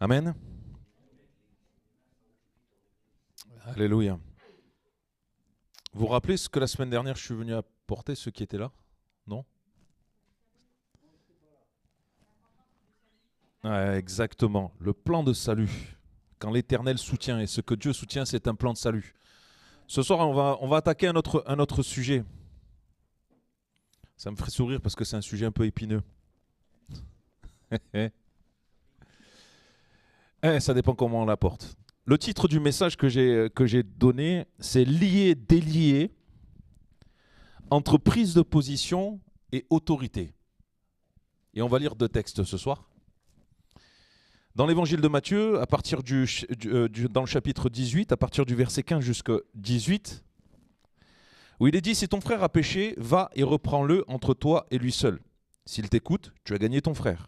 Amen. Alléluia. Vous vous rappelez ce que la semaine dernière je suis venu apporter, ceux qui étaient là? Non? Ouais, exactement. Le plan de salut. Quand l'Éternel soutient, et ce que Dieu soutient, c'est un plan de salut. Ce soir, on va attaquer un autre sujet. Ça me ferait sourire parce que c'est un sujet un peu épineux. Ça dépend comment on l'apporte. Le titre du message que j'ai donné, c'est lier, délier entre prise de position et autorité. Et on va lire deux textes ce soir. Dans l'évangile de Matthieu, à partir dans le chapitre 18, à partir du verset 15 jusqu'à 18, où il est dit « Si ton frère a péché, va et reprends-le entre toi et lui seul. S'il t'écoute, tu as gagné ton frère.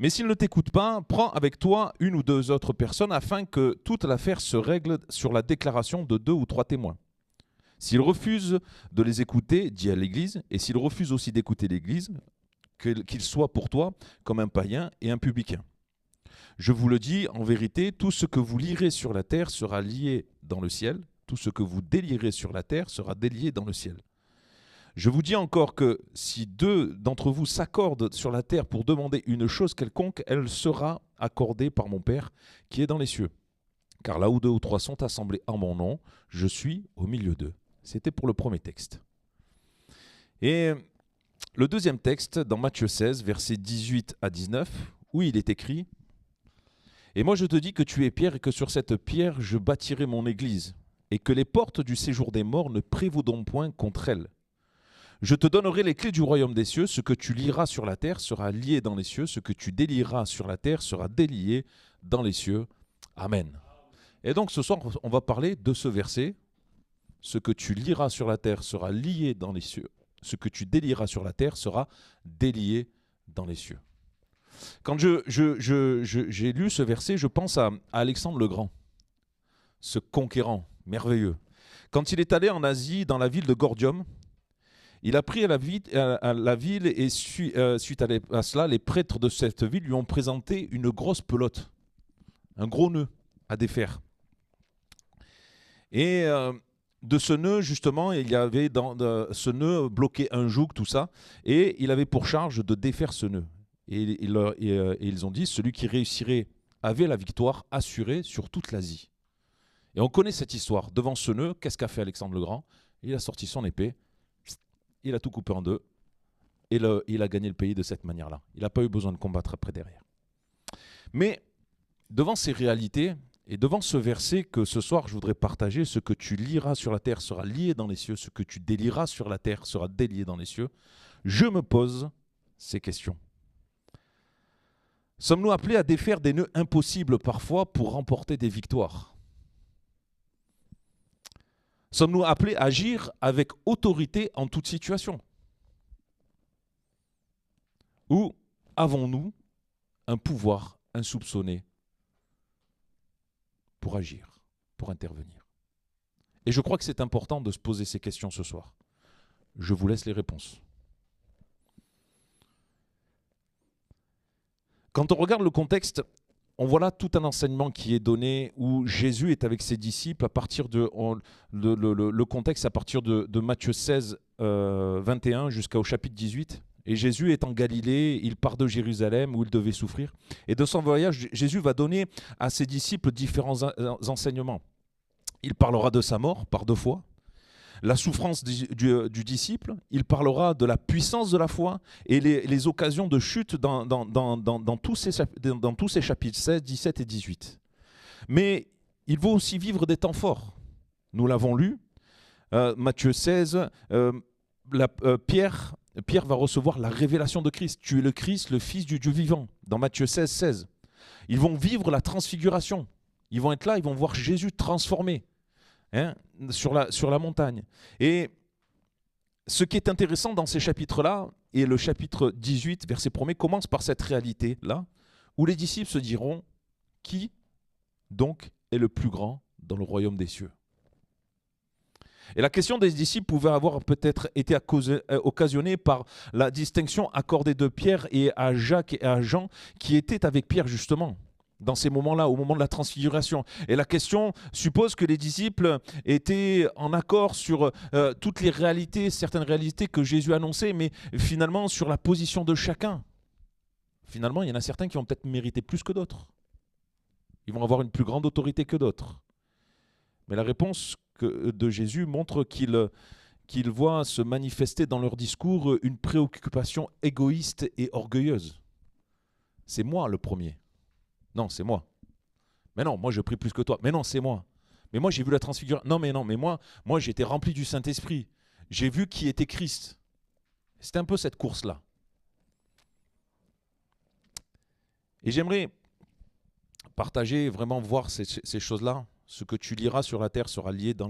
Mais s'il ne t'écoute pas, prends avec toi une ou deux autres personnes afin que toute l'affaire se règle sur la déclaration de 2 ou 3 témoins. S'il refuse de les écouter, dis à l'Église, et s'il refuse aussi d'écouter l'Église, qu'il soit pour toi comme un païen et un publicain. Je vous le dis, en vérité, tout ce que vous lierez sur la terre sera lié dans le ciel, tout ce que vous délierez sur la terre sera délié dans le ciel. Je vous dis encore que si 2 d'entre vous s'accordent sur la terre pour demander une chose quelconque, elle sera accordée par mon Père qui est dans les cieux. Car là où 2 ou 3 sont assemblés en mon nom, je suis au milieu d'eux. » C'était pour le premier texte. Et le deuxième texte, dans Matthieu 16, versets 18 à 19, où il est écrit « Et moi je te dis que tu es Pierre et que sur cette pierre je bâtirai mon église, et que les portes du séjour des morts ne prévaudront point contre elle. Je te donnerai les clés du royaume des cieux. Ce que tu lieras sur la terre sera lié dans les cieux. Ce que tu délieras sur la terre sera délié dans les cieux. Amen. » Et donc ce soir, on va parler de ce verset. Ce que tu lieras sur la terre sera lié dans les cieux. Ce que tu délieras sur la terre sera délié dans les cieux. Quand j'ai lu ce verset, je pense à Alexandre le Grand, ce conquérant merveilleux. Quand il est allé en Asie, dans la ville de Gordium, il a pris à la ville et suite à cela, les prêtres de cette ville lui ont présenté une grosse pelote, un gros nœud à défaire. Et de ce nœud, justement, il y avait ce nœud bloqué un joug, tout ça, et il avait pour charge de défaire ce nœud. Et ils ont dit, celui qui réussirait avait la victoire assurée sur toute l'Asie. Et on connaît cette histoire. Devant ce nœud, qu'est-ce qu'a fait Alexandre le Grand? Il a sorti son épée, il a tout coupé en deux, et il a gagné le pays de cette manière-là. Il n'a pas eu besoin de combattre après derrière. Mais devant ces réalités, et devant ce verset que ce soir je voudrais partager, ce que tu lieras sur la terre sera lié dans les cieux, ce que tu délieras sur la terre sera délié dans les cieux, je me pose ces questions. Sommes-nous appelés à défaire des nœuds impossibles parfois pour remporter des victoires? Sommes-nous appelés à agir avec autorité en toute situation? Ou avons-nous un pouvoir insoupçonné pour agir, pour intervenir? Et je crois que c'est important de se poser ces questions ce soir. Je vous laisse les réponses. Quand on regarde le contexte, on voit là tout un enseignement qui est donné où Jésus est avec ses disciples à partir de le contexte à partir de Matthieu 16, 21 jusqu'au chapitre 18. Et Jésus est en Galilée, il part de Jérusalem où il devait souffrir. Et de son voyage, Jésus va donner à ses disciples différents enseignements. Il parlera de sa mort par 2 fois, la souffrance du disciple, il parlera de la puissance de la foi et les occasions de chute dans tous ces chapitres 16, 17 et 18. Mais il va aussi vivre des temps forts. Nous l'avons lu, Matthieu 16, Pierre va recevoir la révélation de Christ. Tu es le Christ, le Fils du Dieu vivant, dans Matthieu 16, 16. Ils vont vivre la transfiguration. Ils vont être là, ils vont voir Jésus transformé. Sur la montagne. Et ce qui est intéressant dans ces chapitres-là, et le chapitre 18, verset 1er, commence par cette réalité-là, où les disciples se diront, qui donc est le plus grand dans le royaume des cieux? Et la question des disciples pouvait avoir peut-être été occasionnée par la distinction accordée de Pierre et à Jacques et à Jean, qui étaient avec Pierre justement. dans ces moments-là, au moment de la transfiguration. Et la question suppose que les disciples étaient en accord sur toutes les réalités, certaines réalités que Jésus annonçait, mais finalement sur la position de chacun. Finalement, il y en a certains qui vont peut-être mériter plus que d'autres. Ils vont avoir une plus grande autorité que d'autres. Mais la réponse de Jésus montre qu'il voit se manifester dans leur discours une préoccupation égoïste et orgueilleuse. C'est moi le premier. Non, c'est moi. Mais non, moi je prie plus que toi. Mais non, c'est moi. Mais moi j'ai vu la transfiguration. Non, mais moi j'ai été rempli du Saint-Esprit. J'ai vu qui était Christ. C'était un peu cette course-là. Et j'aimerais partager, vraiment voir ces choses-là. Ce que tu liras sur la terre sera lié dans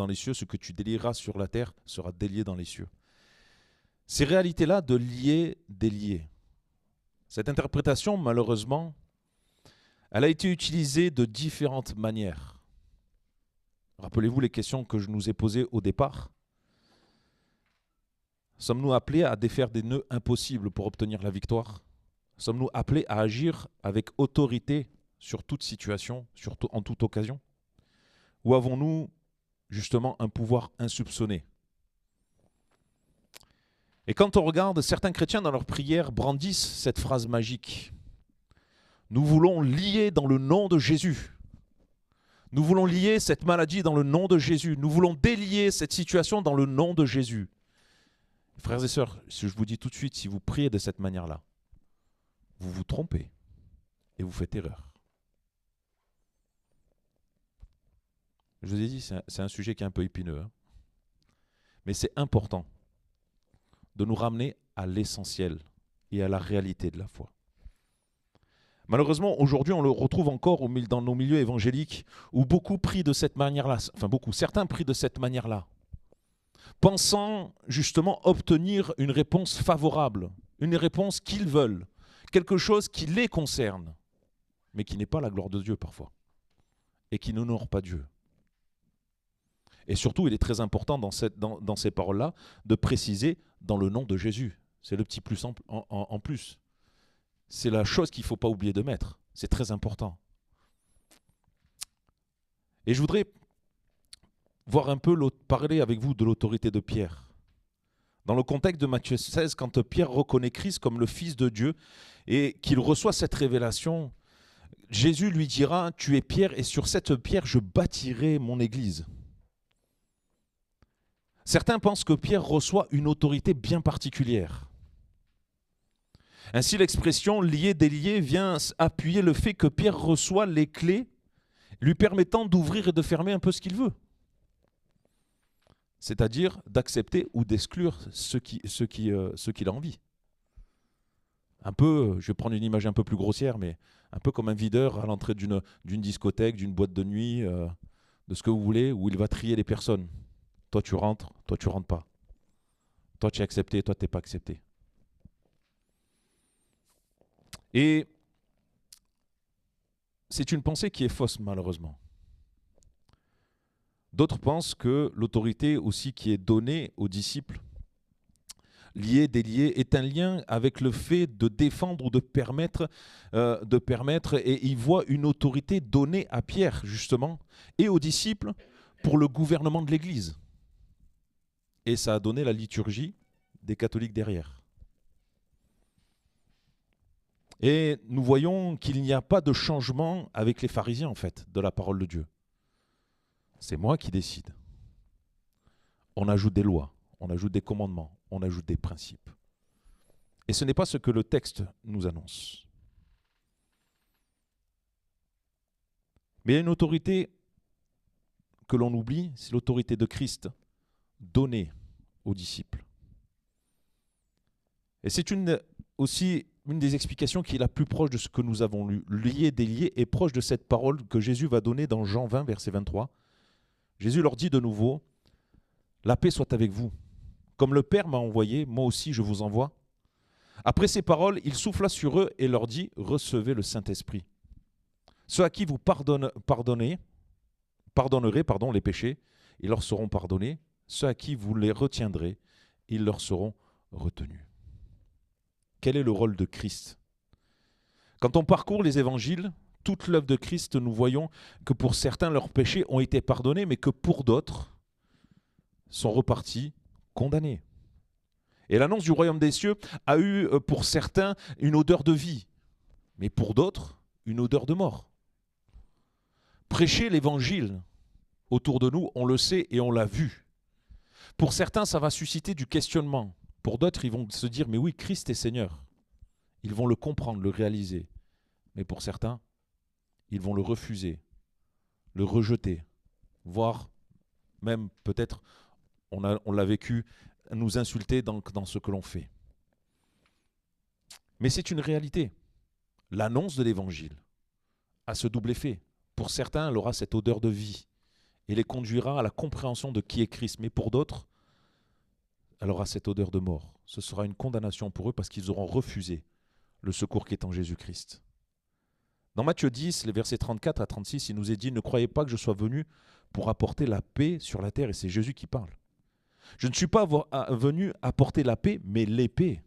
les cieux. Ce que tu délieras sur la terre sera délié dans les cieux. Ces réalités-là de lier, délier. Cette interprétation, malheureusement, elle a été utilisée de différentes manières. Rappelez-vous les questions que je nous ai posées au départ. Sommes-nous appelés à défaire des nœuds impossibles pour obtenir la victoire? Sommes-nous appelés à agir avec autorité sur toute situation, en toute occasion? Ou avons-nous justement un pouvoir insoupçonné? Et quand on regarde, certains chrétiens dans leurs prières brandissent cette phrase magique. Nous voulons lier dans le nom de Jésus. Nous voulons lier cette maladie dans le nom de Jésus. Nous voulons délier cette situation dans le nom de Jésus. Frères et sœurs, je vous dis tout de suite, si vous priez de cette manière-là, vous vous trompez et vous faites erreur. Je vous ai dit, c'est un sujet qui est un peu épineux. Mais c'est important de nous ramener à l'essentiel et à la réalité de la foi. Malheureusement, aujourd'hui, on le retrouve encore dans nos milieux évangéliques où beaucoup prient de cette manière-là, certains prient de cette manière-là, pensant justement obtenir une réponse favorable, une réponse qu'ils veulent, quelque chose qui les concerne, mais qui n'est pas la gloire de Dieu parfois, et qui n'honore pas Dieu. Et surtout, il est très important dans ces paroles-là de préciser dans le nom de Jésus. C'est le petit plus en plus. C'est la chose qu'il ne faut pas oublier de mettre. C'est très important. Et je voudrais parler avec vous de l'autorité de Pierre. Dans le contexte de Matthieu 16, quand Pierre reconnaît Christ comme le Fils de Dieu et qu'il reçoit cette révélation, Jésus lui dira « Tu es Pierre et sur cette pierre je bâtirai mon église ». Certains pensent que Pierre reçoit une autorité bien particulière. Ainsi, l'expression « lier, délier » vient appuyer le fait que Pierre reçoit les clés lui permettant d'ouvrir et de fermer un peu ce qu'il veut. C'est-à-dire d'accepter ou d'exclure ce qu'il a envie. Un peu, je vais prendre une image un peu plus grossière, mais un peu comme un videur à l'entrée d'une discothèque, d'une boîte de nuit, de ce que vous voulez, où il va trier les personnes. Toi tu rentres pas. Toi tu es accepté, toi tu n'es pas accepté. Et c'est une pensée qui est fausse, malheureusement. D'autres pensent que l'autorité aussi qui est donnée aux disciples, lié, délié, est un lien avec le fait de défendre ou de permettre, et ils voient une autorité donnée à Pierre, justement, et aux disciples pour le gouvernement de l'Église. Et ça a donné la liturgie des catholiques derrière. Et nous voyons qu'il n'y a pas de changement avec les pharisiens, en fait, de la parole de Dieu. C'est moi qui décide. On ajoute des lois, on ajoute des commandements, on ajoute des principes. Et ce n'est pas ce que le texte nous annonce. Mais il y a une autorité que l'on oublie, c'est l'autorité de Christ donnée aux disciples. Et c'est aussi une des explications qui est la plus proche de ce que nous avons lu. Lié, délié, est proche de cette parole que Jésus va donner dans Jean 20, verset 23. Jésus leur dit de nouveau, « La paix soit avec vous. Comme le Père m'a envoyé, moi aussi je vous envoie. » Après ces paroles, il souffla sur eux et leur dit, « Recevez le Saint-Esprit. Ceux à qui vous pardonnerez les péchés, ils leur seront pardonnés. Ceux à qui vous les retiendrez, ils leur seront retenus. » Quel est le rôle de Christ? Quand on parcourt les évangiles, toute l'œuvre de Christ, nous voyons que pour certains, leurs péchés ont été pardonnés, mais que pour d'autres, sont repartis condamnés. Et l'annonce du royaume des cieux a eu pour certains une odeur de vie, mais pour d'autres, une odeur de mort. Prêcher l'évangile autour de nous, on le sait et on l'a vu. Pour certains, ça va susciter du questionnement. Pour d'autres, ils vont se dire, mais oui, Christ est Seigneur. Ils vont le comprendre, le réaliser. Mais pour certains, ils vont le refuser, le rejeter, voire même peut-être, on l'a vécu, nous insulter dans ce que l'on fait. Mais c'est une réalité. L'annonce de l'évangile a ce double effet. Pour certains, elle aura cette odeur de vie et les conduira à la compréhension de qui est Christ. Mais pour d'autres, elle aura cette odeur de mort. Ce sera une condamnation pour eux parce qu'ils auront refusé le secours qui est en Jésus-Christ. Dans Matthieu 10, les versets 34 à 36, il nous est dit « Ne croyez pas que je sois venu pour apporter la paix sur la terre. » Et c'est Jésus qui parle. Je ne suis pas venu apporter la paix, mais l'épée.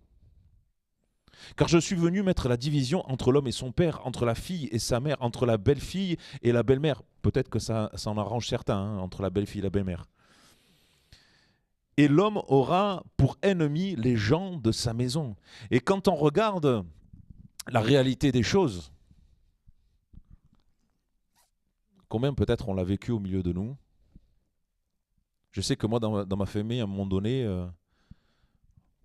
Car je suis venu mettre la division entre l'homme et son père, entre la fille et sa mère, entre la belle-fille et la belle-mère. Peut-être que ça en arrange certains, entre la belle-fille et la belle-mère. Et l'homme aura pour ennemi les gens de sa maison. Et quand on regarde la réalité des choses, combien peut-être on l'a vécu au milieu de nous? Je sais que moi, dans ma famille, à un moment donné,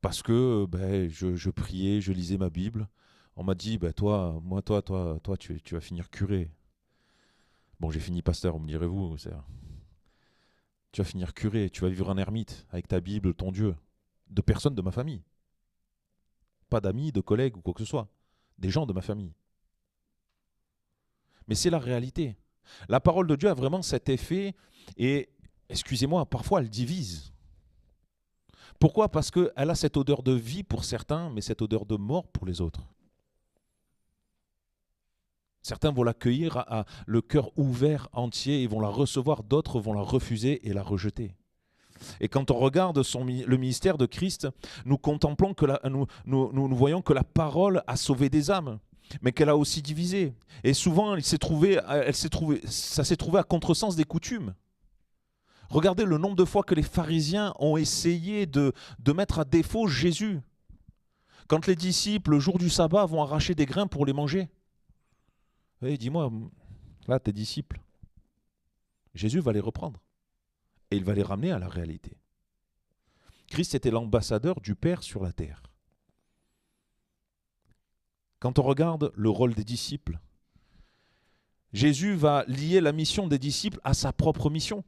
parce que je priais, je lisais ma Bible, on m'a dit, toi, tu vas finir curé. Bon, j'ai fini pasteur, me direz-vous. Tu vas finir curé, tu vas vivre en ermite avec ta Bible, ton Dieu. De personnes de ma famille. Pas d'amis, de collègues ou quoi que ce soit. Des gens de ma famille. Mais c'est la réalité. La parole de Dieu a vraiment cet effet et, excusez-moi, parfois elle divise. Pourquoi? Parce qu'elle a cette odeur de vie pour certains, mais cette odeur de mort pour les autres. Certains vont l'accueillir à le cœur ouvert, entier, ils vont la recevoir, d'autres vont la refuser et la rejeter. Et quand on regarde le ministère de Christ, nous contemplons que nous voyons que la parole a sauvé des âmes, mais qu'elle a aussi divisé. Et souvent, ça s'est trouvé à contresens des coutumes. Regardez le nombre de fois que les pharisiens ont essayé de mettre à défaut Jésus. Quand les disciples, le jour du sabbat, vont arracher des grains pour les manger. Hey, dis-moi, là, tes disciples, Jésus va les reprendre. Et il va les ramener à la réalité. Christ était l'ambassadeur du Père sur la terre. Quand on regarde le rôle des disciples, Jésus va lier la mission des disciples à sa propre mission.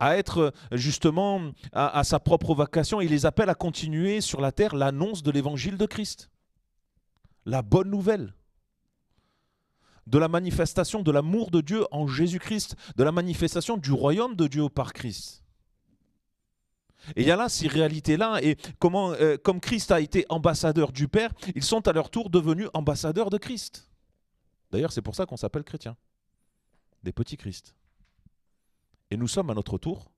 À être justement à sa propre vocation. Il les appelle à continuer sur la terre l'annonce de l'évangile de Christ. La bonne nouvelle de la manifestation de l'amour de Dieu en Jésus-Christ, de la manifestation du royaume de Dieu par Christ. Et il y a là ces réalités-là, et comme Christ a été ambassadeur du Père, ils sont à leur tour devenus ambassadeurs de Christ. D'ailleurs, c'est pour ça qu'on s'appelle chrétiens, des petits Christ. Et nous sommes à notre tour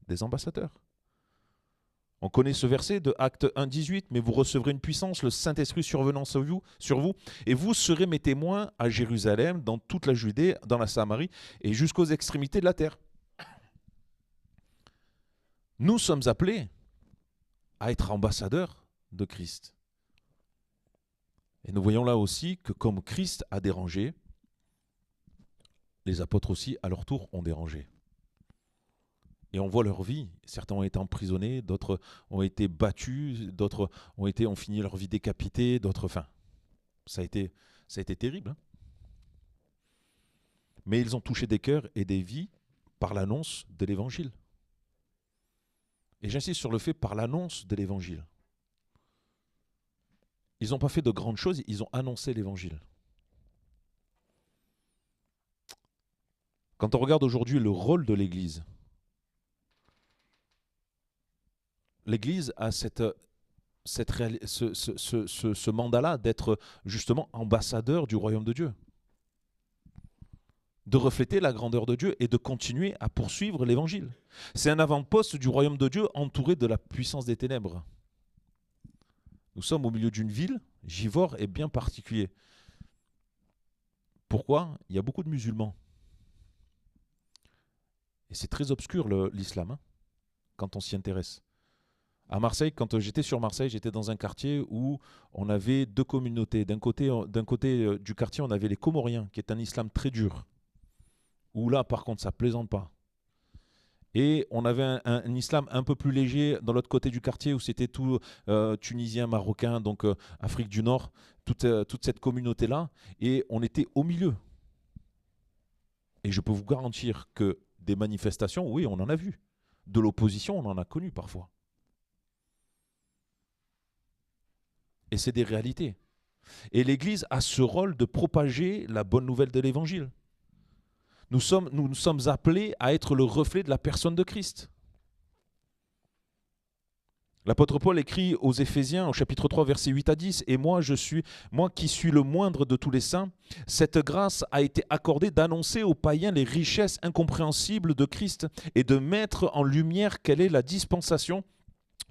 des ambassadeurs. On connaît ce verset de Actes 1, 18, « Mais vous recevrez une puissance, le Saint-Esprit survenant sur vous, et vous serez mes témoins à Jérusalem, dans toute la Judée, dans la Samarie, et jusqu'aux extrémités de la terre. » Nous sommes appelés à être ambassadeurs de Christ. Et nous voyons là aussi que comme Christ a dérangé, les apôtres aussi, à leur tour, ont dérangé. Et on voit leur vie. Certains ont été emprisonnés, d'autres ont été battus, d'autres ont fini leur vie décapités, d'autres... Enfin, ça a été terrible. Hein. Mais ils ont touché des cœurs et des vies par l'annonce de l'Évangile. Et j'insiste sur le fait par l'annonce de l'Évangile. Ils n'ont pas fait de grandes choses, ils ont annoncé l'Évangile. Quand on regarde aujourd'hui le rôle de l'Église, l'Église a ce mandat-là d'être justement ambassadeur du royaume de Dieu, de refléter la grandeur de Dieu et de continuer à poursuivre l'Évangile. C'est un avant-poste du royaume de Dieu entouré de la puissance des ténèbres. Nous sommes au milieu d'une ville, Givors est bien particulier. Pourquoi? Il y a beaucoup de musulmans. Et c'est très obscur l'islam, hein, quand on s'y intéresse. À Marseille, quand j'étais sur Marseille, j'étais dans un quartier où on avait deux communautés. D'un côté du quartier, on avait les Comoriens, qui est un islam très dur. Où là, par contre, ça plaisante pas. Et on avait un islam un peu plus léger dans l'autre côté du quartier où c'était tout tunisien, marocain, donc Afrique du Nord, toute cette communauté-là. Et on était au milieu. Et je peux vous garantir que des manifestations, oui, on en a vu. De l'opposition, on en a connu parfois. Et c'est des réalités. Et l'Église a ce rôle de propager la bonne nouvelle de l'Évangile. Nous sommes appelés à être le reflet de la personne de Christ. L'apôtre Paul écrit aux Éphésiens au chapitre 3 versets 8 à 10 « Et moi qui suis le moindre de tous les saints, cette grâce a été accordée d'annoncer aux païens les richesses incompréhensibles de Christ et de mettre en lumière quelle est la dispensation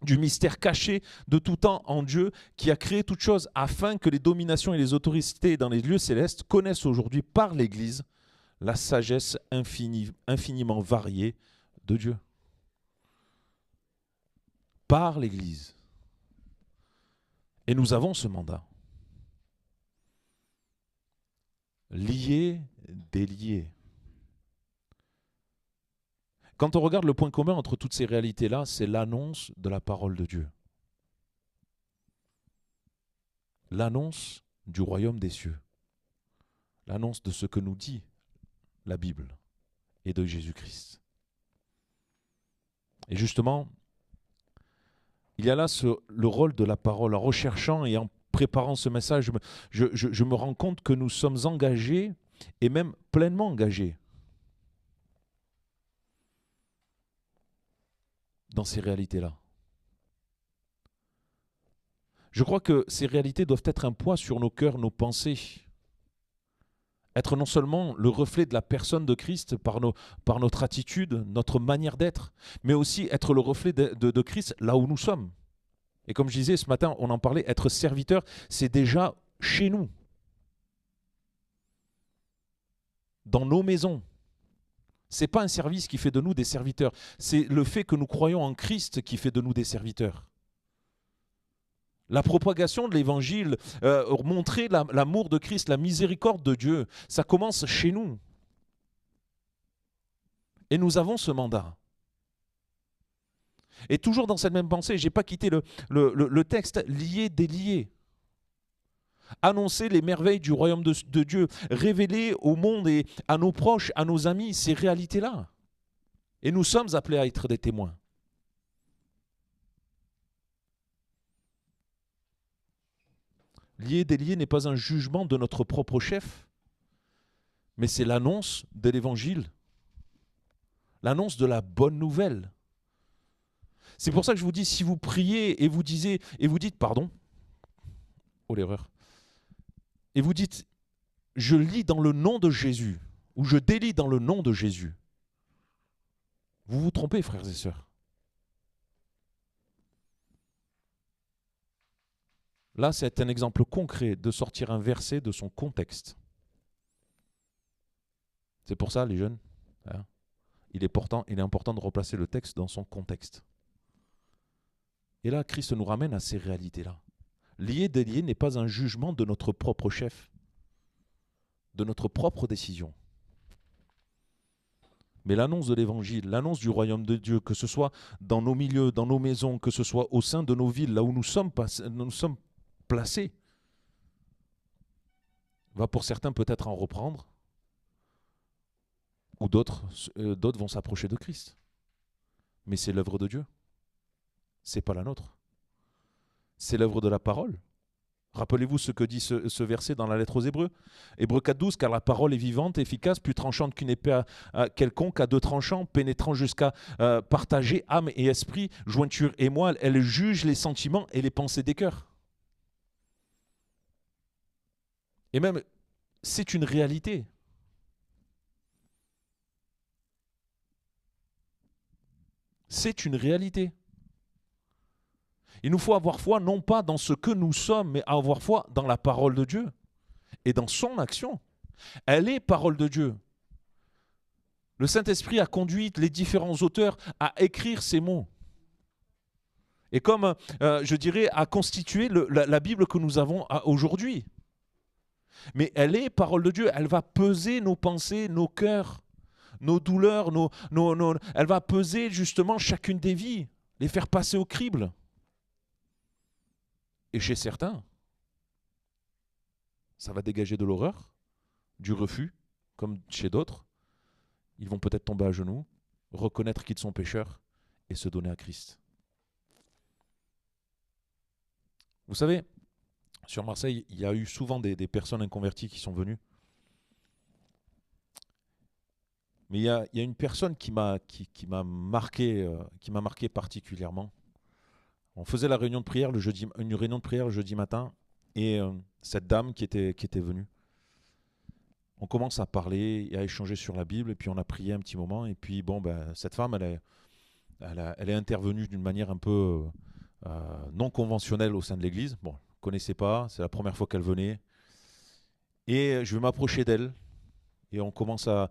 du mystère caché de tout temps en Dieu qui a créé toutes choses afin que les dominations et les autorités dans les lieux célestes connaissent aujourd'hui par l'Église la sagesse infiniment variée de Dieu. » Par l'Église. Et nous avons ce mandat. Lier, délier. Quand on regarde le point commun entre toutes ces réalités-là, c'est l'annonce de la parole de Dieu. L'annonce du royaume des cieux. L'annonce de ce que nous dit la Bible et de Jésus-Christ. Et justement, il y a là le rôle de la parole. En recherchant et en préparant ce message, je me rends compte que nous sommes engagés et même pleinement engagés dans ces réalités-là. Je crois que ces réalités doivent être un poids sur nos cœurs, nos pensées. Être non seulement le reflet de la personne de Christ par notre attitude, notre manière d'être, mais aussi être le reflet de Christ là où nous sommes. Et comme je disais ce matin, on en parlait, être serviteur, c'est déjà chez nous, dans nos maisons. Ce n'est pas un service qui fait de nous des serviteurs, c'est le fait que nous croyons en Christ qui fait de nous des serviteurs. La propagation de l'évangile, montrer l'amour de Christ, la miséricorde de Dieu, ça commence chez nous. Et nous avons ce mandat. Et toujours dans cette même pensée, je n'ai pas quitté le texte, lier, délier. Annoncer les merveilles du royaume de Dieu, révéler au monde et à nos proches, à nos amis, ces réalités-là. Et nous sommes appelés à être des témoins. Lier, délier n'est pas un jugement de notre propre chef, mais c'est l'annonce de l'évangile, l'annonce de la bonne nouvelle. C'est pour ça que je vous dis, si vous priez et vous dites pardon, oh l'erreur, et vous dites je lis dans le nom de Jésus, ou je délie dans le nom de Jésus, vous vous trompez, frères et sœurs. Là, c'est un exemple concret de sortir un verset de son contexte. C'est pour ça, les jeunes, hein, il est important de replacer le texte dans son contexte. Et là, Christ nous ramène à ces réalités-là. Lier, délier n'est pas un jugement de notre propre chef, de notre propre décision. Mais l'annonce de l'évangile, l'annonce du royaume de Dieu, que ce soit dans nos milieux, dans nos maisons, que ce soit au sein de nos villes, là où nous sommes placés, va pour certains peut-être en reprendre, ou d'autres vont s'approcher de Christ. Mais c'est l'œuvre de Dieu. C'est pas la nôtre. C'est l'œuvre de la parole. Rappelez-vous ce que dit ce verset dans la lettre aux Hébreux. Hébreux 4,12, car la parole est vivante, efficace, plus tranchante qu'une épée quelconque, à deux tranchants, pénétrant jusqu'à partager âme et esprit, jointure et moelle. Elle juge les sentiments et les pensées des cœurs. Et même, c'est une réalité. C'est une réalité. Il nous faut avoir foi non pas dans ce que nous sommes, mais avoir foi dans la parole de Dieu et dans son action. Elle est parole de Dieu. Le Saint-Esprit a conduit les différents auteurs à écrire ces mots. Et comme, je dirais, à constituer la Bible que nous avons aujourd'hui. Mais elle est parole de Dieu. Elle va peser nos pensées, nos cœurs, nos douleurs. Elle va peser justement chacune des vies, les faire passer au crible. Et chez certains, ça va dégager de l'horreur, du refus, comme chez d'autres. Ils vont peut-être tomber à genoux, reconnaître qu'ils sont pécheurs et se donner à Christ. Vous savez, sur Marseille, il y a eu souvent des personnes inconverties qui sont venues. Mais il y a une personne qui m'a marqué particulièrement. On faisait la réunion de prière une réunion de prière le jeudi matin, et cette dame qui était venue, on commence à parler et à échanger sur la Bible, et puis on a prié un petit moment, et puis cette femme, elle est intervenue d'une manière un peu non conventionnelle au sein de l'église. Bon, je ne connaissais pas, c'est la première fois qu'elle venait. Et je vais m'approcher d'elle, et on commence à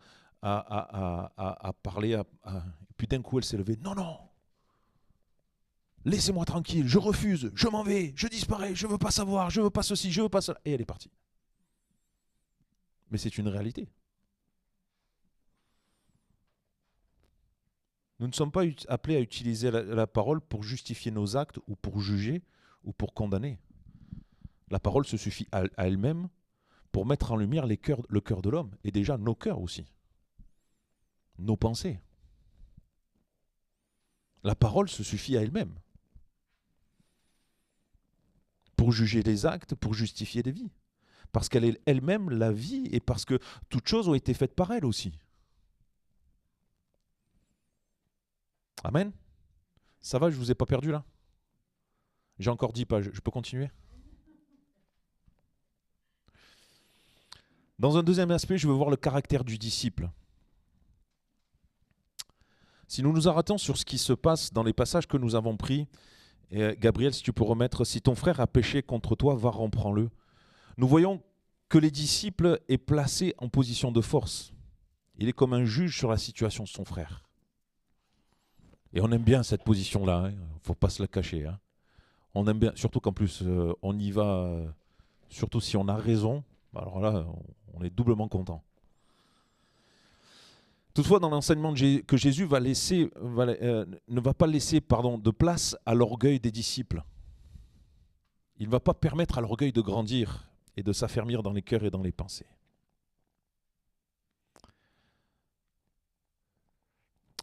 parler. Et puis d'un coup, elle s'est levée. Non, non, laissez-moi tranquille, je refuse, je m'en vais, je disparais, je ne veux pas savoir, je ne veux pas ceci, je ne veux pas cela. Et elle est partie. Mais c'est une réalité. Nous ne sommes pas appelés à utiliser la parole pour justifier nos actes ou pour juger ou pour condamner. La parole se suffit à elle-même pour mettre en lumière le cœur de l'homme, et déjà nos cœurs aussi, nos pensées. La parole se suffit à elle-même pour juger les actes, pour justifier des vies. Parce qu'elle est elle-même la vie, et parce que toutes choses ont été faites par elle aussi. Amen. Ça va, je ne vous ai pas perdu là? J'ai encore 10 pages, je peux continuer? Dans un deuxième aspect, je veux voir le caractère du disciple. Si nous nous arrêtons sur ce qui se passe dans les passages que nous avons pris, et Gabriel, si tu peux remettre, si ton frère a péché contre toi, va, reprends-le. Nous voyons que les disciples est placé en position de force. Il est comme un juge sur la situation de son frère. Et on aime bien cette position-là, il ne faut pas se la cacher. Hein. On aime bien, surtout qu'en plus, on y va, surtout si on a raison, alors là, on est doublement content. Toutefois, dans l'enseignement que Jésus ne va pas laisser de place à l'orgueil des disciples. Il ne va pas permettre à l'orgueil de grandir et de s'affermir dans les cœurs et dans les pensées.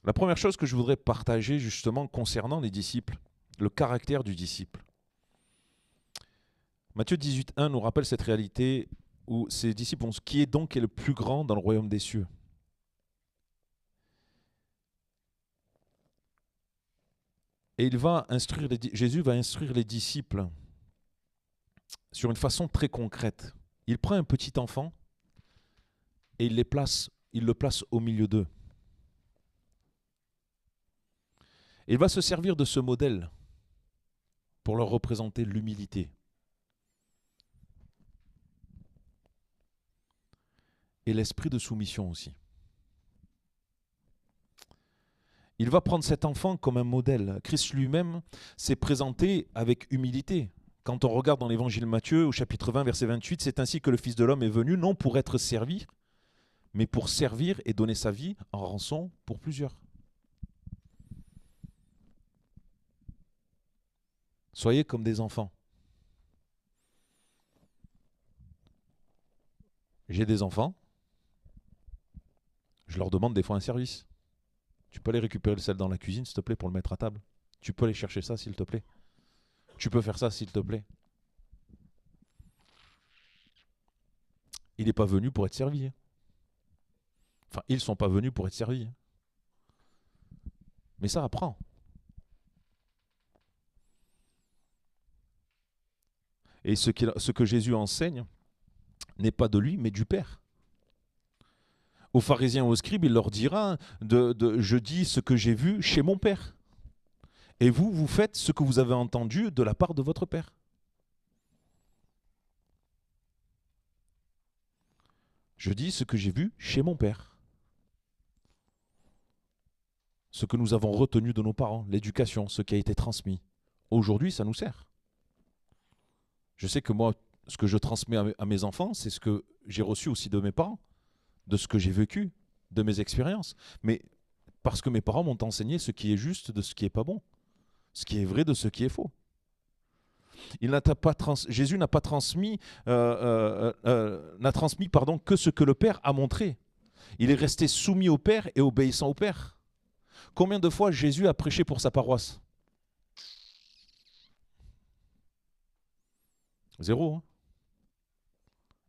La première chose que je voudrais partager justement concernant les disciples, le caractère du disciple. Matthieu 18,1 nous rappelle cette réalité où ces disciples ont ce qui est donc le plus grand dans le royaume des cieux. Et Jésus va instruire les disciples sur une façon très concrète. Il prend un petit enfant et il le place au milieu d'eux. Il va se servir de ce modèle pour leur représenter l'humilité. Et l'esprit de soumission aussi. Il va prendre cet enfant comme un modèle. Christ lui-même s'est présenté avec humilité. Quand on regarde dans l'évangile de Matthieu, au chapitre 20, verset 28, c'est ainsi que le Fils de l'homme est venu, non pour être servi, mais pour servir et donner sa vie en rançon pour plusieurs. Soyez comme des enfants. J'ai des enfants, je leur demande des fois un service. Tu peux aller récupérer le sel dans la cuisine, s'il te plaît, pour le mettre à table. Tu peux aller chercher ça, s'il te plaît. Tu peux faire ça, s'il te plaît. Il n'est pas venu pour être servi. Enfin, ils ne sont pas venus pour être servis. Mais ça apprend. Et ce que Jésus enseigne n'est pas de lui, mais du Père. Aux pharisiens, aux scribes, il leur dira je dis ce que j'ai vu chez mon Père. Et vous, vous faites ce que vous avez entendu de la part de votre Père. Je dis ce que j'ai vu chez mon père. Ce que nous avons retenu de nos parents, l'éducation, ce qui a été transmis. Aujourd'hui, ça nous sert. Je sais que moi, ce que je transmets à mes enfants, c'est ce que j'ai reçu aussi de mes parents, de ce que j'ai vécu, de mes expériences. Mais parce que mes parents m'ont enseigné ce qui est juste de ce qui est pas bon, ce qui est vrai de ce qui est faux. Jésus n'a pas transmis, n'a transmis que ce que le Père a montré. Il est resté soumis au Père et obéissant au Père. Combien de fois Jésus a prêché pour sa paroisse? Zéro. Hein.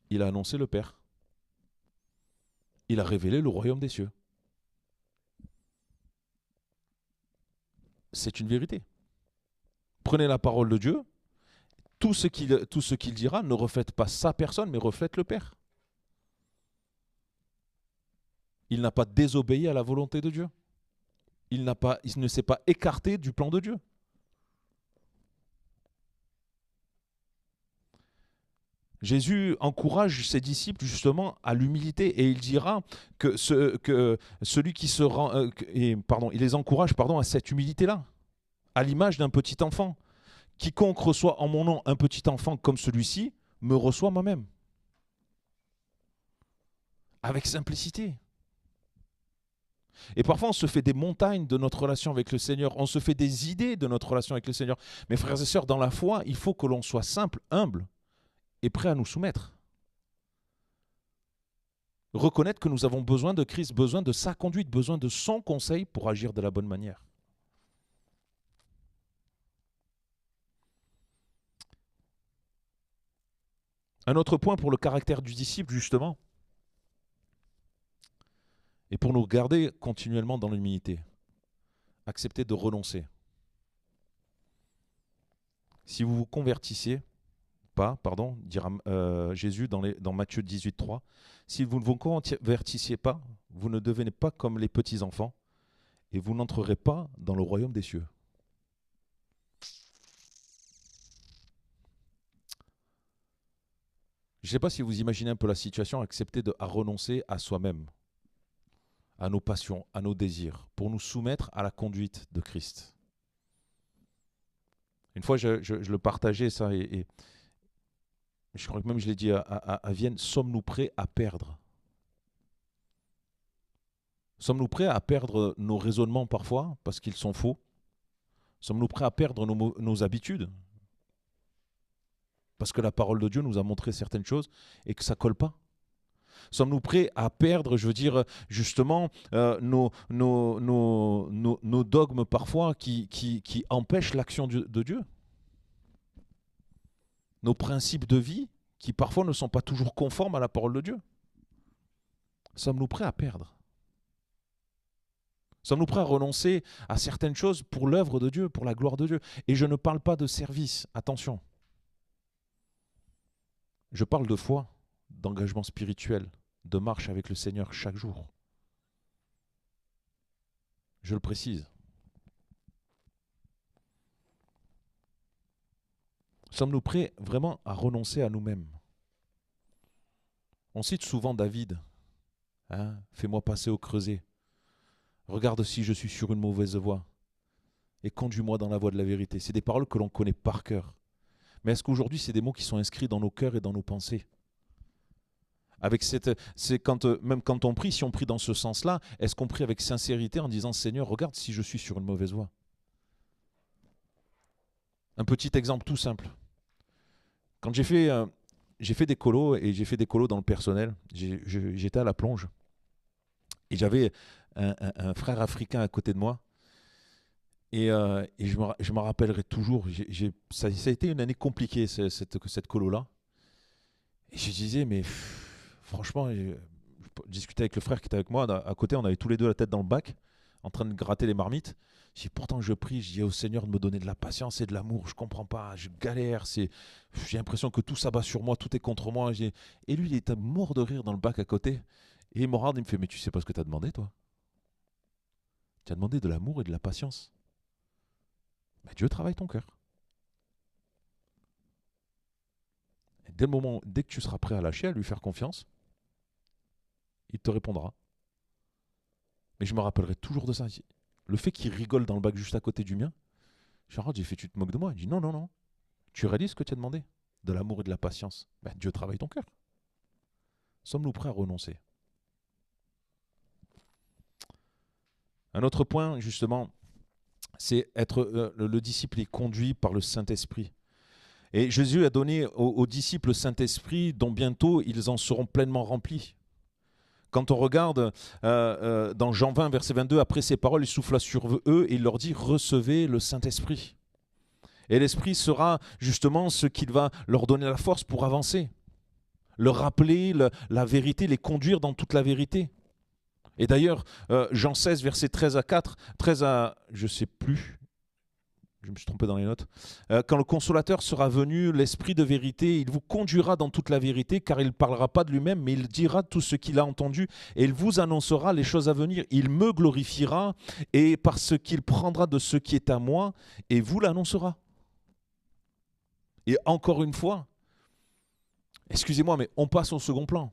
Il a annoncé le Père. Il a révélé le royaume des cieux. C'est une vérité. Prenez la parole de Dieu. Tout ce qu'il dira ne reflète pas sa personne, mais reflète le Père. Il n'a pas désobéi à la volonté de Dieu. Il ne s'est pas écarté du plan de Dieu. Jésus encourage ses disciples justement à l'humilité et il dira que celui qui se rend, il les encourage à cette humilité-là, à l'image d'un petit enfant. Quiconque reçoit en mon nom un petit enfant comme celui-ci me reçoit moi-même. Avec simplicité. Et parfois, on se fait des montagnes de notre relation avec le Seigneur. On se fait des idées de notre relation avec le Seigneur. Mes frères et sœurs, dans la foi, il faut que l'on soit simple, humble et prêt à nous soumettre. Reconnaître que nous avons besoin de Christ, besoin de sa conduite, besoin de son conseil pour agir de la bonne manière. Un autre point pour le caractère du disciple, justement, et pour nous garder continuellement dans l'humilité. Accepter de renoncer. Si vous vous convertissez, dira Jésus dans Matthieu 18, 3, si vous ne vous convertissiez pas, vous ne devenez pas comme les petits-enfants et vous n'entrerez pas dans le royaume des cieux. Je ne sais pas si vous imaginez un peu la situation, accepter à renoncer à soi-même, à nos passions, à nos désirs, pour nous soumettre à la conduite de Christ. Une fois, je le partageais, ça, et je crois que même je l'ai dit à Vienne, sommes-nous prêts à perdre? Sommes-nous prêts à perdre nos raisonnements parfois, parce qu'ils sont faux? Sommes-nous prêts à perdre nos habitudes? Parce que la parole de Dieu nous a montré certaines choses et que ça ne colle pas. Sommes-nous prêts à perdre, justement, nos dogmes parfois qui empêchent l'action de Dieu? Nos principes de vie qui parfois ne sont pas toujours conformes à la parole de Dieu? Sommes-nous prêts à perdre? Sommes-nous prêts à renoncer à certaines choses pour l'œuvre de Dieu, pour la gloire de Dieu? Et je ne parle pas de service, attention. Je parle de foi, d'engagement spirituel, de marche avec le Seigneur chaque jour. Je le précise. Sommes-nous prêts vraiment à renoncer à nous-mêmes? On cite souvent David. Hein, fais-moi passer au creuset. Regarde si je suis sur une mauvaise voie. Et conduis-moi dans la voie de la vérité. C'est des paroles que l'on connaît par cœur. Mais est-ce qu'aujourd'hui, c'est des mots qui sont inscrits dans nos cœurs et dans nos pensées? Même quand on prie, si on prie dans ce sens-là, est-ce qu'on prie avec sincérité en disant « Seigneur, regarde si je suis sur une mauvaise voie ». Un petit exemple tout simple. Quand j'ai fait des colos, et j'ai fait des colos dans le personnel, j'étais à la plonge, et j'avais un frère africain à côté de moi, et je me rappellerai toujours, ça a été une année compliquée, cette colo-là, et je disais, mais franchement, je discutais avec le frère qui était avec moi, à côté, on avait tous les deux la tête dans le bac, en train de gratter les marmites. Pourtant je prie, je dis au Seigneur de me donner de la patience et de l'amour, je comprends pas, je galère, j'ai l'impression que tout s'abat sur moi, tout est contre moi. Et lui, il était mort de rire dans le bac à côté, et il me regarde, il me fait, mais tu sais pas ce que tu as demandé, toi? Tu as demandé de l'amour et de la patience. Mais Dieu travaille ton cœur. Et dès que tu seras prêt à lâcher, à lui faire confiance, il te répondra. Mais je me rappellerai toujours de ça. Le fait qu'il rigole dans le bac juste à côté du mien, j'ai fait, tu te moques de moi? Il dit, non, non, non. Tu réalises ce que tu as demandé? De l'amour et de la patience. Ben, Dieu travaille ton cœur. Sommes-nous prêts à renoncer? Un autre point, justement, c'est être le disciple est conduit par le Saint-Esprit. Et Jésus a donné aux disciples le Saint-Esprit dont bientôt ils en seront pleinement remplis. Quand on regarde dans Jean 20, verset 22, après ces paroles, il souffla sur eux et il leur dit, recevez le Saint-Esprit. Et l'Esprit sera justement ce qui va leur donner la force pour avancer, leur rappeler la vérité, les conduire dans toute la vérité. Et d'ailleurs, Jean 16, verset 13 à, je ne sais plus, je me suis trompé dans les notes, quand le Consolateur sera venu, l'Esprit de vérité, il vous conduira dans toute la vérité, car il ne parlera pas de lui-même, mais il dira tout ce qu'il a entendu, et il vous annoncera les choses à venir. Il me glorifiera, et parce qu'il prendra de ce qui est à moi, et vous l'annoncera. Et encore une fois, excusez-moi, mais on passe au second plan.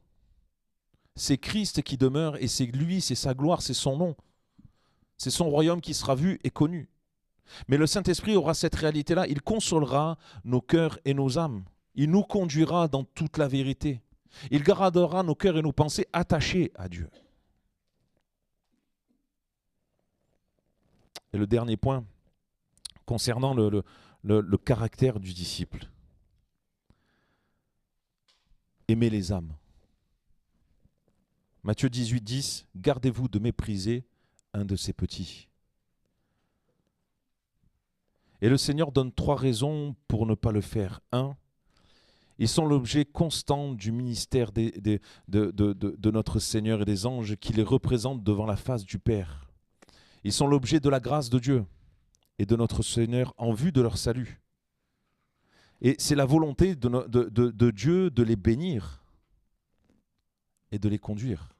C'est Christ qui demeure, et c'est lui, c'est sa gloire, c'est son nom. C'est son royaume qui sera vu et connu. Mais le Saint-Esprit aura cette réalité-là, il consolera nos cœurs et nos âmes. Il nous conduira dans toute la vérité. Il gardera nos cœurs et nos pensées attachés à Dieu. Et le dernier point, concernant le caractère du disciple. Aimer les âmes. Matthieu 18, 10, gardez-vous de mépriser un de ces petits. Et le Seigneur donne 3 raisons pour ne pas le faire. 1, ils sont l'objet constant du ministère de notre Seigneur et des anges qui les représentent devant la face du Père. Ils sont l'objet de la grâce de Dieu et de notre Seigneur en vue de leur salut. Et c'est la volonté de Dieu de les bénir et de les conduire.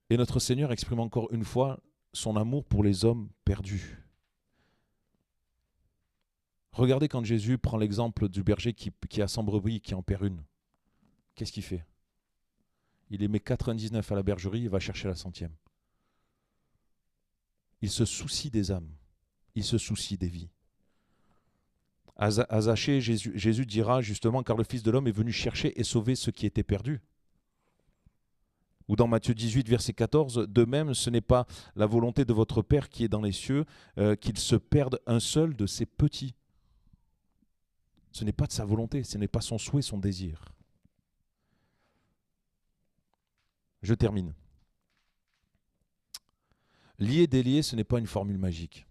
Et notre Seigneur exprime encore une fois son amour pour les hommes perdus. Regardez quand Jésus prend l'exemple du berger qui a 100 brebis, qui en perd une. Qu'est-ce qu'il fait? Il les met 99 à la bergerie, il va chercher la 100e. Il se soucie des âmes, il se soucie des vies. À Zachée, Jésus dira justement, car le Fils de l'homme est venu chercher et sauver ceux qui étaient perdus. Ou dans Matthieu 18, verset 14, de même, ce n'est pas la volonté de votre Père qui est dans les cieux qu'il se perde un seul de ses petits. Ce n'est pas de sa volonté, ce n'est pas son souhait, son désir. Je termine. Lier, délier, ce n'est pas une formule magique.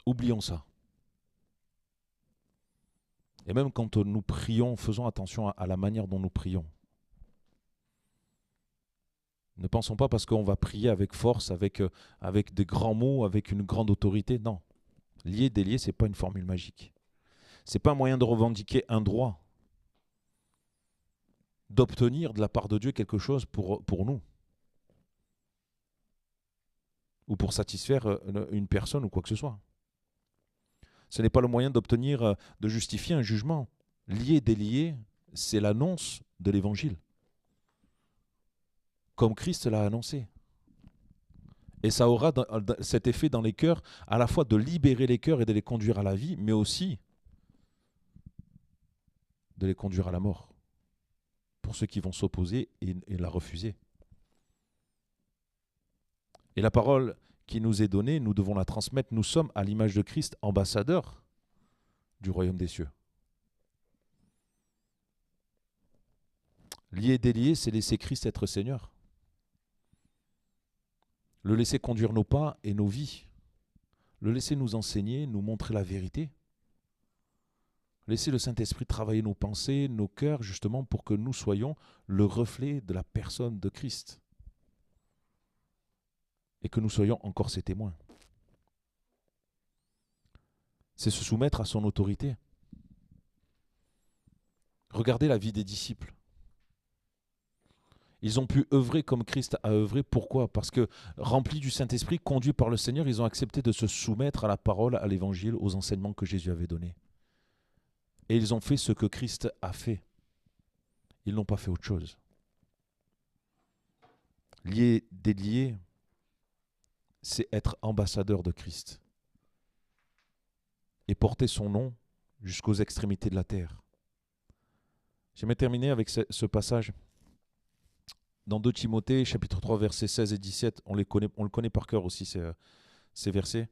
Oublions ça. Et même quand nous prions, faisons attention à la manière dont nous prions. Ne pensons pas parce qu'on va prier avec force, avec des grands mots, avec une grande autorité. Non. Lier, délier, ce n'est pas une formule magique. Ce n'est pas un moyen de revendiquer un droit, d'obtenir de la part de Dieu quelque chose pour nous, ou pour satisfaire une personne ou quoi que ce soit. Ce n'est pas le moyen d'obtenir, de justifier un jugement. Lier, délier, c'est l'annonce de l'Évangile, comme Christ l'a annoncé. Et ça aura cet effet dans les cœurs, à la fois de libérer les cœurs et de les conduire à la vie, mais aussi de les conduire à la mort, pour ceux qui vont s'opposer et la refuser. Et la parole qui nous est donnée, nous devons la transmettre. Nous sommes, à l'image de Christ, ambassadeurs du royaume des cieux. Lier, délier, c'est laisser Christ être Seigneur. Le laisser conduire nos pas et nos vies. Le laisser nous enseigner, nous montrer la vérité. Laisser le Saint-Esprit travailler nos pensées, nos cœurs, justement pour que nous soyons le reflet de la personne de Christ. Et que nous soyons encore ses témoins. C'est se soumettre à son autorité. Regardez la vie des disciples. Ils ont pu œuvrer comme Christ a œuvré. Pourquoi? Parce que, remplis du Saint-Esprit, conduits par le Seigneur, ils ont accepté de se soumettre à la parole, à l'Évangile, aux enseignements que Jésus avait donnés. et ils ont fait ce que Christ a fait. Ils n'ont pas fait autre chose. Lier, délier, c'est être ambassadeur de Christ et porter son nom jusqu'aux extrémités de la terre. J'aimerais terminer avec ce passage. Dans 2 Timothée, chapitre 3, versets 16 et 17, on le connaît par cœur aussi, ces versets.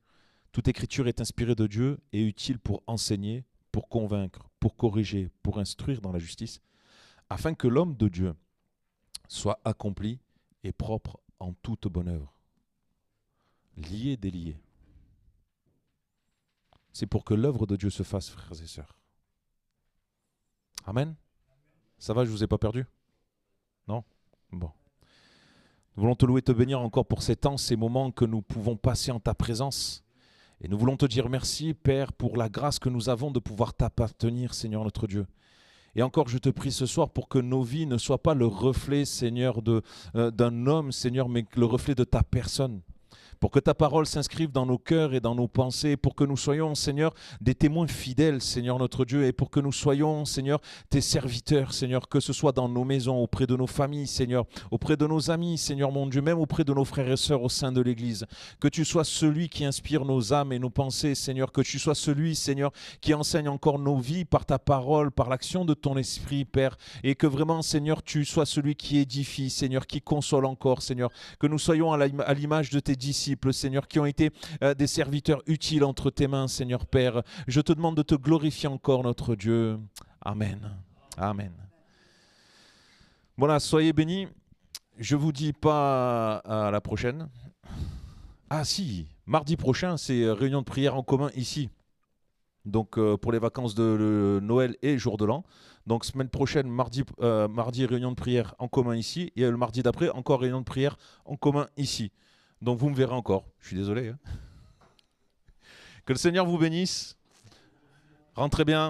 Toute écriture est inspirée de Dieu et utile pour enseigner, pour convaincre, pour corriger, pour instruire dans la justice, afin que l'homme de Dieu soit accompli et propre en toute bonne œuvre. Lié, délié. C'est pour que l'œuvre de Dieu se fasse, frères et sœurs. Amen. Ça va, je ne vous ai pas perdu? Non? Bon. Nous voulons te louer, te bénir encore pour ces temps, ces moments que nous pouvons passer en ta présence. Et nous voulons te dire merci, Père, pour la grâce que nous avons de pouvoir t'appartenir, Seigneur notre Dieu. Et encore, je te prie ce soir pour que nos vies ne soient pas le reflet, Seigneur, d'un homme, Seigneur, mais le reflet de ta personne. Pour que ta parole s'inscrive dans nos cœurs et dans nos pensées, pour que nous soyons, Seigneur, des témoins fidèles, Seigneur notre Dieu, et pour que nous soyons, Seigneur, tes serviteurs, Seigneur, que ce soit dans nos maisons, auprès de nos familles, Seigneur, auprès de nos amis, Seigneur mon Dieu, même auprès de nos frères et sœurs au sein de l'Église. Que tu sois celui qui inspire nos âmes et nos pensées, Seigneur, que tu sois celui, Seigneur, qui enseigne encore nos vies par ta parole, par l'action de ton esprit, Père, et que vraiment, Seigneur, tu sois celui qui édifie, Seigneur, qui console encore, Seigneur, que nous soyons à l'image de tes disciples, Seigneur, qui ont été des serviteurs utiles entre tes mains, Seigneur Père. Je te demande de te glorifier encore, notre Dieu. Amen. Amen. Voilà, soyez bénis. Je ne vous dis pas à la prochaine. Ah si, mardi prochain, c'est réunion de prière en commun ici. Donc pour les vacances de Noël et jour de l'an. Donc semaine prochaine, mardi, réunion de prière en commun ici. Et le mardi d'après, encore réunion de prière en commun ici. Donc vous me verrez encore. Je suis désolé. Que le Seigneur vous bénisse. Rentrez bien.